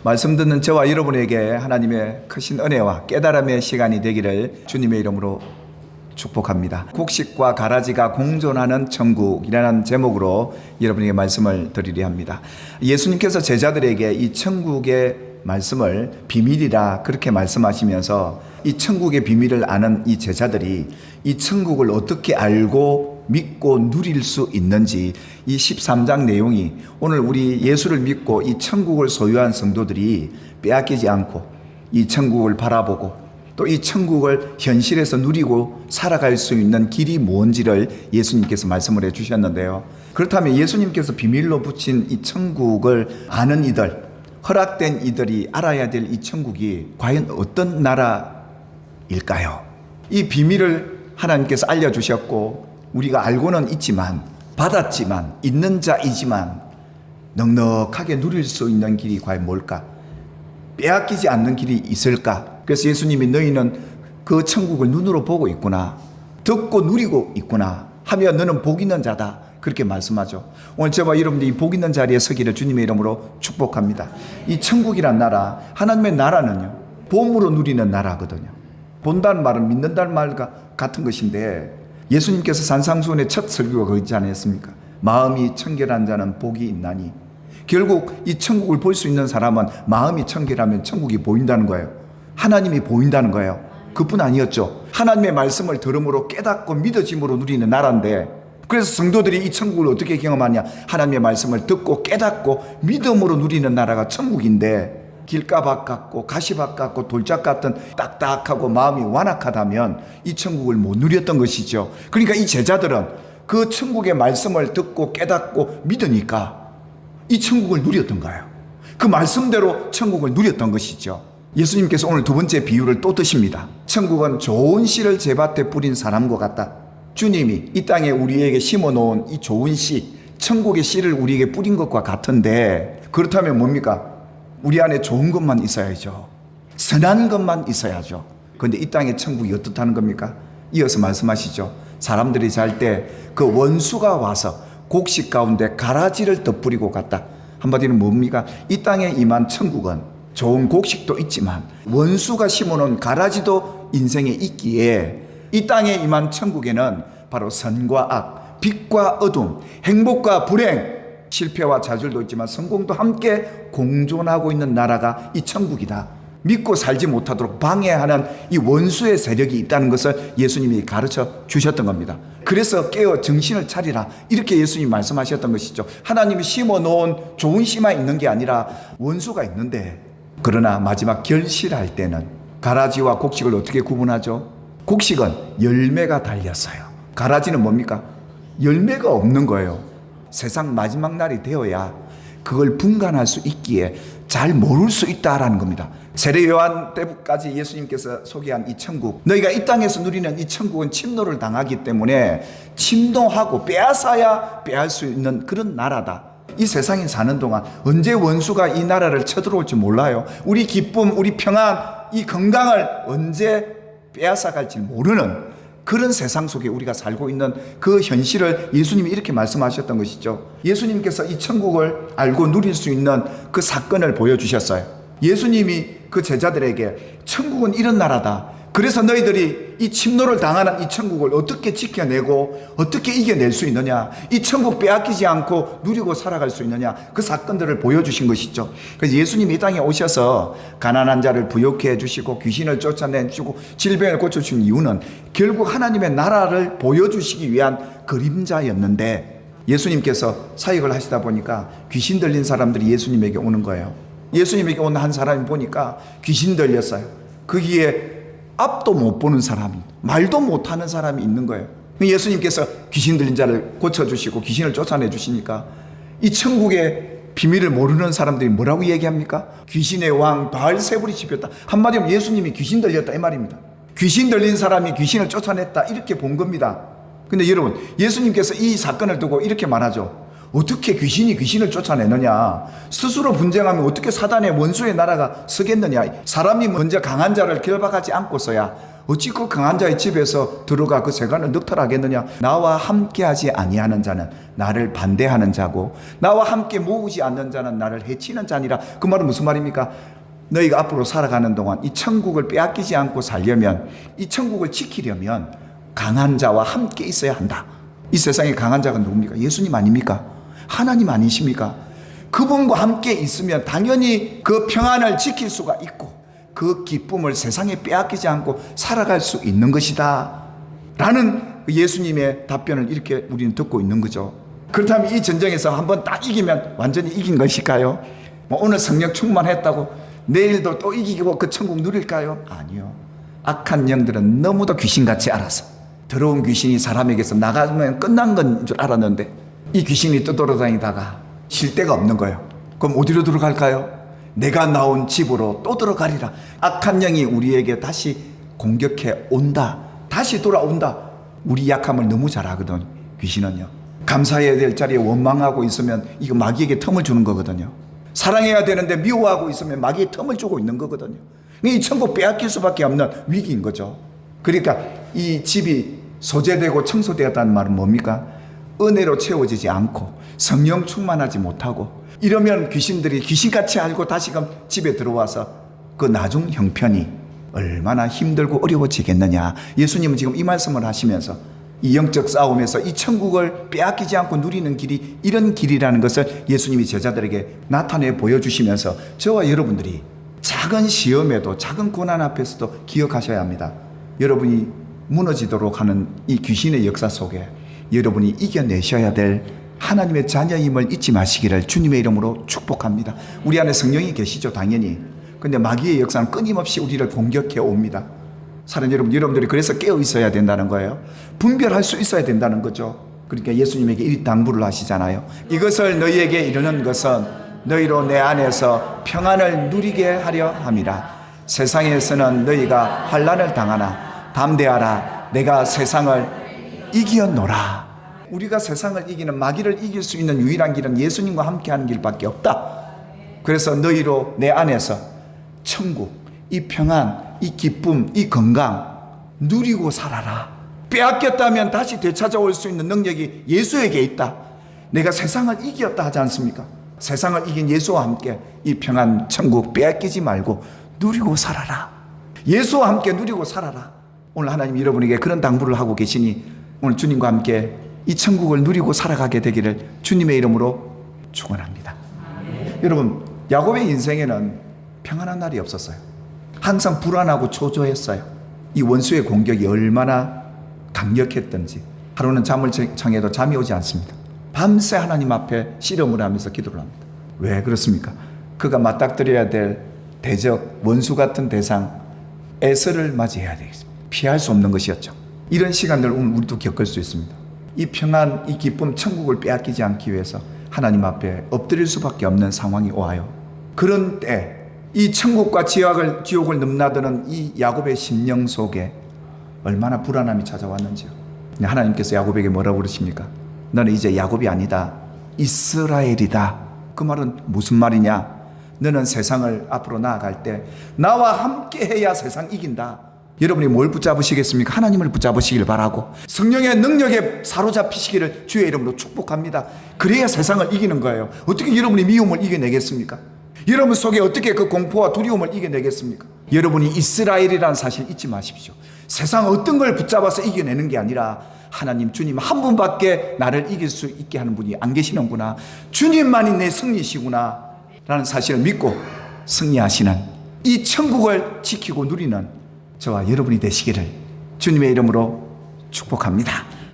말씀 듣는 저와 여러분에게 하나님의 크신 은혜와 깨달음의 시간이 되기를 주님의 이름으로 축복합니다. 곡식과 가라지가 공존하는 천국이라는 제목으로 여러분에게 말씀을 드리려 합니다. 예수님께서 제자들에게 이 천국의 말씀을 비밀이라 그렇게 말씀하시면서 이 천국의 비밀을 아는 이 제자들이 이 천국을 어떻게 알고 믿고 누릴 수 있는지, 이 13장 내용이 오늘 우리 예수를 믿고 이 천국을 소유한 성도들이 빼앗기지 않고 이 천국을 바라보고 또 이 천국을 현실에서 누리고 살아갈 수 있는 길이 뭔지를 예수님께서 말씀을 해 주셨는데요. 그렇다면 예수님께서 비밀로 붙인 이 천국을 아는 이들, 허락된 이들이 알아야 될 이 천국이 과연 어떤 나라일까요? 이 비밀을 하나님께서 알려주셨고 우리가 알고는 있지만, 받았지만, 있는 자이지만 넉넉하게 누릴 수 있는 길이 과연 뭘까? 빼앗기지 않는 길이 있을까? 그래서 예수님이 너희는 그 천국을 눈으로 보고 있구나, 듣고 누리고 있구나 하며 너는 복 있는 자다, 그렇게 말씀하죠. 오늘 저와 여러분들이 복 있는 자리에 서기를 주님의 이름으로 축복합니다. 이 천국이란 나라, 하나님의 나라는요, 봄으로 누리는 나라거든요. 본다는 말은 믿는다는 말과 같은 것인데, 예수님께서 산상수훈의 첫 설교가 그렇지 않았습니까? 마음이 청결한 자는 복이 있나니. 결국 이 천국을 볼 수 있는 사람은 마음이 청결하면 천국이 보인다는 거예요. 하나님이 보인다는 거예요. 그뿐 아니었죠. 하나님의 말씀을 들음으로 깨닫고 믿어짐으로 누리는 나라인데, 그래서 성도들이 이 천국을 어떻게 경험하냐? 하나님의 말씀을 듣고 깨닫고 믿음으로 누리는 나라가 천국인데, 길가밭 같고 가시밭 같고 돌짝 같은 딱딱하고 마음이 완악하다면 이 천국을 못 누렸던 것이죠. 그러니까 이 제자들은 그 천국의 말씀을 듣고 깨닫고 믿으니까 이 천국을 누렸던 거예요. 그 말씀대로 천국을 누렸던 것이죠. 예수님께서 오늘 두 번째 비유를 또 드십니다. 천국은 좋은 씨를 제밭에 뿌린 사람과 같다. 주님이 이 땅에 우리에게 심어놓은 이 좋은 씨, 천국의 씨를 우리에게 뿌린 것과 같은데, 그렇다면 뭡니까? 우리 안에 좋은 것만 있어야죠. 선한 것만 있어야죠. 그런데 이 땅의 천국이 어떻다는 겁니까? 이어서 말씀하시죠. 사람들이 잘 때 그 원수가 와서 곡식 가운데 가라지를 덧뿌리고 갔다. 한마디로 뭡니까? 이 땅에 임한 천국은 좋은 곡식도 있지만 원수가 심어놓은 가라지도 인생에 있기에, 이 땅에 임한 천국에는 바로 선과 악, 빛과 어둠, 행복과 불행, 실패와 좌절도 있지만 성공도 함께 공존하고 있는 나라가 이 천국이다. 믿고 살지 못하도록 방해하는 이 원수의 세력이 있다는 것을 예수님이 가르쳐 주셨던 겁니다. 그래서 깨어 정신을 차리라, 이렇게 예수님이 말씀하셨던 것이죠. 하나님이 심어놓은 좋은 씨만 있는 게 아니라 원수가 있는데, 그러나 마지막 결실할 때는 가라지와 곡식을 어떻게 구분하죠? 곡식은 열매가 달렸어요. 가라지는 뭡니까? 열매가 없는 거예요. 세상 마지막 날이 되어야 그걸 분간할 수 있기에 잘 모를 수 있다라는 겁니다. 세례 요한 때까지 예수님께서 소개한 이 천국, 너희가 이 땅에서 누리는 이 천국은 침노를 당하기 때문에 침노하고 빼앗아야 빼앗을 수 있는 그런 나라다. 이 세상에 사는 동안 언제 원수가 이 나라를 쳐들어올지 몰라요. 우리 기쁨, 우리 평안, 이 건강을 언제 빼앗아 갈지 모르는 그런 세상 속에 우리가 살고 있는 그 현실을 예수님이 이렇게 말씀하셨던 것이죠. 예수님께서 이 천국을 알고 누릴 수 있는 그 사건을 보여주셨어요. 예수님이 그 제자들에게 천국은 이런 나라다. 그래서 너희들이 이 침노를 당하는 이 천국을 어떻게 지켜내고 어떻게 이겨낼 수 있느냐, 이 천국 빼앗기지 않고 누리고 살아갈 수 있느냐, 그 사건들을 보여주신 것이죠. 그래서 예수님이 이 땅에 오셔서 가난한 자를 부욕해 주시고 귀신을 쫓아내 주시고 질병을 고쳐주신 이유는 결국 하나님의 나라를 보여주시기 위한 그림자였는데, 예수님께서 사역을 하시다 보니까 귀신 들린 사람들이 예수님에게 오는 거예요. 예수님에게 온 한 사람이 보니까 귀신 들렸어요. 거기에 앞도 못 보는 사람이, 말도 못하는 사람이 있는 거예요. 예수님께서 귀신 들린 자를 고쳐주시고 귀신을 쫓아내 주시니까 이 천국의 비밀을 모르는 사람들이 뭐라고 얘기합니까? 귀신의 왕 바알세불이 집혔다. 한마디로 예수님이 귀신 들렸다 이 말입니다. 귀신 들린 사람이 귀신을 쫓아냈다, 이렇게 본 겁니다. 근데 여러분, 예수님께서 이 사건을 두고 이렇게 말하죠. 어떻게 귀신이 귀신을 쫓아내느냐? 스스로 분쟁하면 어떻게 사단의 원수의 나라가 서겠느냐? 사람이 먼저 강한 자를 결박하지 않고서야 어찌 그 강한 자의 집에서 들어가 그 세간을 늑탈하겠느냐? 나와 함께하지 아니하는 자는 나를 반대하는 자고, 나와 함께 모으지 않는 자는 나를 해치는 자니라. 그 말은 무슨 말입니까? 너희가 앞으로 살아가는 동안 이 천국을 빼앗기지 않고 살려면, 이 천국을 지키려면 강한 자와 함께 있어야 한다. 이 세상에 강한 자가 누굽니까? 예수님 아닙니까? 하나님 아니십니까? 그분과 함께 있으면 당연히 그 평안을 지킬 수가 있고 그 기쁨을 세상에 빼앗기지 않고 살아갈 수 있는 것이다 라는 예수님의 답변을 이렇게 우리는 듣고 있는 거죠. 그렇다면 이 전쟁에서 한번 딱 이기면 완전히 이긴 것일까요? 오늘 성령 충만했다고 내일도 또 이기고 그 천국 누릴까요? 아니요. 악한 영들은 너무도 귀신같이 알아서, 더러운 귀신이 사람에게서 나가면 끝난 건 줄 알았는데 이 귀신이 떠돌아다니다가 쉴 데가 없는 거예요. 그럼 어디로 들어갈까요? 내가 나온 집으로 또 들어가리라. 악한 영이 우리에게 다시 공격해 온다. 다시 돌아온다. 우리 약함을 너무 잘 알거든. 귀신은요. 감사해야 될 자리에 원망하고 있으면 이거 마귀에게 틈을 주는 거거든요. 사랑해야 되는데 미워하고 있으면 마귀에 틈을 주고 있는 거거든요. 이 천국 빼앗길 수밖에 없는 위기인 거죠. 그러니까 이 집이 소재되고 청소되었다는 말은 뭡니까? 은혜로 채워지지 않고 성령 충만하지 못하고 이러면 귀신들이 귀신같이 알고 다시금 집에 들어와서 그 나중 형편이 얼마나 힘들고 어려워지겠느냐. 예수님은 지금 이 말씀을 하시면서 이 영적 싸움에서 이 천국을 빼앗기지 않고 누리는 길이 이런 길이라는 것을 예수님이 제자들에게 나타내 보여주시면서 저와 여러분들이 작은 시험에도 작은 고난 앞에서도 기억하셔야 합니다. 여러분이 무너지도록 하는 이 귀신의 역사 속에 여러분이 이겨내셔야 될 하나님의 자녀임을 잊지 마시기를 주님의 이름으로 축복합니다. 우리 안에 성령이 계시죠, 당연히. 근데 마귀의 역사는 끊임없이 우리를 공격해 옵니다. 사랑하는 여러분, 여러분들이 그래서 깨어 있어야 된다는 거예요. 분별할 수 있어야 된다는 거죠. 그러니까 예수님에게 이 당부를 하시잖아요. 이것을 너희에게 이르는 것은 너희로 내 안에서 평안을 누리게 하려 함이라. 세상에서는 너희가 환난을 당하나 담대하라. 내가 세상을 이기었노라. 우리가 세상을 이기는, 마귀를 이길 수 있는 유일한 길은 예수님과 함께하는 길밖에 없다. 그래서 너희로 내 안에서 천국, 이 평안, 이 기쁨, 이 건강 누리고 살아라. 빼앗겼다면 다시 되찾아올 수 있는 능력이 예수에게 있다. 내가 세상을 이겼다 하지 않습니까? 세상을 이긴 예수와 함께 이 평안 천국 빼앗기지 말고 누리고 살아라. 예수와 함께 누리고 살아라. 오늘 하나님 여러분에게 그런 당부를 하고 계시니 오늘 주님과 함께 이 천국을 누리고 살아가게 되기를 주님의 이름으로 축원합니다. 여러분, 야곱의 인생에는 평안한 날이 없었어요. 항상 불안하고 초조했어요. 이 원수의 공격이 얼마나 강력했던지 하루는 잠을 청해도 잠이 오지 않습니다. 밤새 하나님 앞에 씨름을 하면서 기도를 합니다. 왜 그렇습니까? 그가 맞닥뜨려야 될 대적, 원수 같은 대상 에서를 맞이해야 되겠습니다. 피할 수 없는 것이었죠. 이런 시간들을 오늘 우리도 겪을 수 있습니다. 이 평안, 이 기쁨, 천국을 빼앗기지 않기 위해서 하나님 앞에 엎드릴 수밖에 없는 상황이 와요. 그런 때 이 천국과 지옥을 넘나드는 이 야곱의 심령 속에 얼마나 불안함이 찾아왔는지요. 하나님께서 야곱에게 뭐라고 그러십니까? 너는 이제 야곱이 아니다. 이스라엘이다. 그 말은 무슨 말이냐? 너는 세상을 앞으로 나아갈 때 나와 함께 해야 세상 이긴다. 여러분이 뭘 붙잡으시겠습니까? 하나님을 붙잡으시길 바라고 성령의 능력에 사로잡히시기를 주의 이름으로 축복합니다. 그래야 세상을 이기는 거예요. 어떻게 여러분이 미움을 이겨내겠습니까? 여러분 속에 어떻게 그 공포와 두려움을 이겨내겠습니까? 여러분이 이스라엘이라는 사실 잊지 마십시오. 세상 어떤 걸 붙잡아서 이겨내는 게 아니라 하나님, 주님 한 분밖에 나를 이길 수 있게 하는 분이 안 계시는구나. 주님만이 내 승리시구나 라는 사실을 믿고 승리하시는 이 천국을 지키고 누리는 저와 여러분이 되시기를 주님의 이름으로 축복합니다.